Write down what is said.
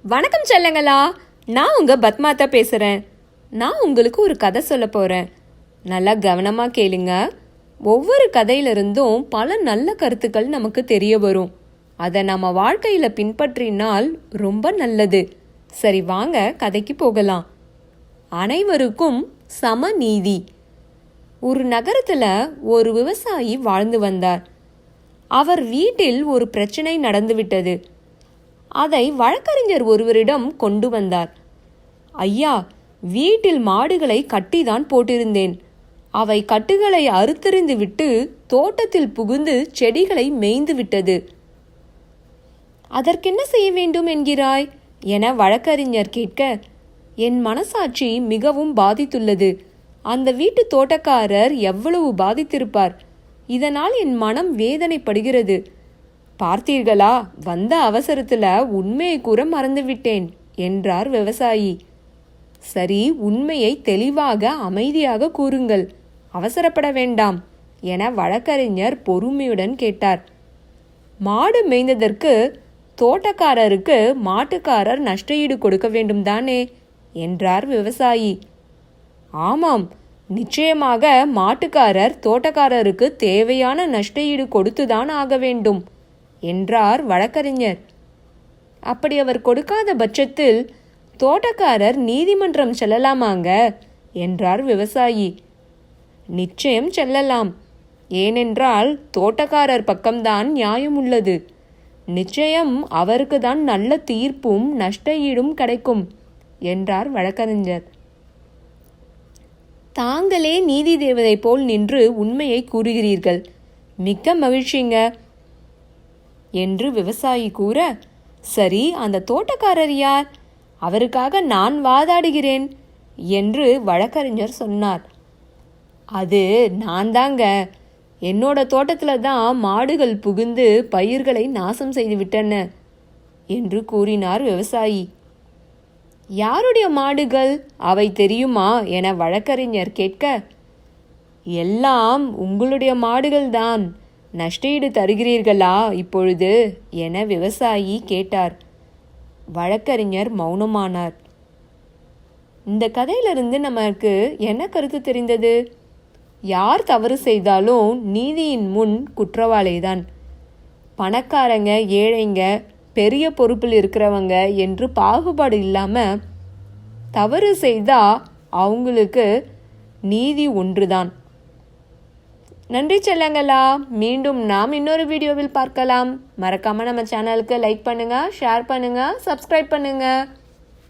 வணக்கம் செல்லங்களா, நான் உங்க பத்மாதா பேசுறேன். நான் உங்களுக்கு ஒரு கதை சொல்ல போறேன். நல்லா கவனமா கேளுங்க. ஒவ்வொரு கதையிலிருந்தும் பல நல்ல கருத்துக்கள் நமக்கு தெரிய வரும். அதை நம்ம வாழ்க்கையில பின்பற்றினால் ரொம்ப நல்லது. சரி, வாங்க கதைக்கு போகலாம். அனைவருக்கும் சமநீதி. ஒரு நகரத்துல ஒரு விவசாயி வாழ்ந்து வந்தார். அவர் வீட்டில் ஒரு பிரச்சனை நடந்துவிட்டது. அதை வழக்கறிஞர் ஒருவரிடம் கொண்டு வந்தார். ஐயா, வீட்டில் மாடுகளை கட்டிதான் போட்டிருந்தேன். அவை கட்டுகளை அறுத்தறிந்து விட்டு தோட்டத்தில் புகுந்து செடிகளை மேய்ந்து விட்டது. அதற்கென்ன செய்ய வேண்டும் என்கிறாய் என வழக்கறிஞர் கேட்க, என் மனசாட்சி மிகவும் பாதித்துள்ளது. அந்த வீட்டு தோட்டக்காரர் எவ்வளவு பாதித்திருப்பார். இதனால் என் மனம் வேதனைப்படுகிறது. பார்த்தீர்களா, வந்த அவசரத்துல உண்மையை கூற மறந்துவிட்டேன் என்றார் விவசாயி. சரி, உண்மையை தெளிவாக அமைதியாக கூறுங்கள், அவசரப்பட வேண்டாம் என வழக்கறிஞர் பொறுமையுடன் கேட்டார். மாடு மேய்ந்ததற்கு தோட்டக்காரருக்கு மாட்டுக்காரர் நஷ்டஈடு கொடுக்க வேண்டும் தானே என்றார் விவசாயி. ஆமாம், நிச்சயமாக மாட்டுக்காரர் தோட்டக்காரருக்கு தேவையான நஷ்டஈடு கொடுத்துதான் ஆக வேண்டும் என்றார் வழக்கறிஞர். அப்படி அவர் கொடுக்காத பட்சத்தில் தோட்டக்காரர் நீதிமன்றம் செல்லலாமாங்க என்றார் விவசாயி. நிச்சயம் செல்லலாம். ஏனென்றால் தோட்டக்காரர் பக்கம்தான் நியாயம் உள்ளது. நிச்சயம் அவருக்கு தான் நல்ல தீர்ப்பும் நஷ்ட ஈடும் கிடைக்கும் என்றார் வழக்கறிஞர். தாங்களே நீதி தேவதை போல் நின்று உண்மையை கூறுகிறீர்கள். மிக்க மகிழ்ச்சிங்க என்று விவசாயி கூற, சரி, அந்த தோட்டக்காரர் யார்? அவருக்காக நான் வாதாடுகிறேன் என்று வழக்கறிஞர் சொன்னார். அது நான் தாங்க. என்னோட தோட்டத்துல தான் மாடுகள் புகுந்து பயிர்களை நாசம் செய்து விட்டன என்று கூறினார் விவசாயி. யாருடைய மாடுகள்? அவை தெரியுமா என வழக்கறிஞர் கேட்க, எல்லாம் உங்களுடைய மாடுகள்தான். நஷ்டஈடு தருகிறீர்களா இப்பொழுது என விவசாயி கேட்டார். வழக்கறிஞர் மௌனமானார். இந்த கதையிலிருந்து நமக்கு என்ன கருத்து தெரிந்தது? யார் தவறு செய்தாலும் நீதியின் முன் குற்றவாளிதான். பணக்காரங்க, ஏழைங்க, பெரிய பொறுப்பில் இருக்கிறவங்க என்று பாகுபாடு இல்லாம தவறு செய்தா அவங்களுக்கு நீதி ஒன்றுதான். நன்றி செல்லங்களா. மீண்டும் நாம் இன்னொரு வீடியோவில் பார்க்கலாம். மறக்காம நம்ம சேனலுக்கு லைக் பண்ணுங்க, ஷேர் பண்ணுங்க, சப்ஸ்கிரைப் பண்ணுங்க.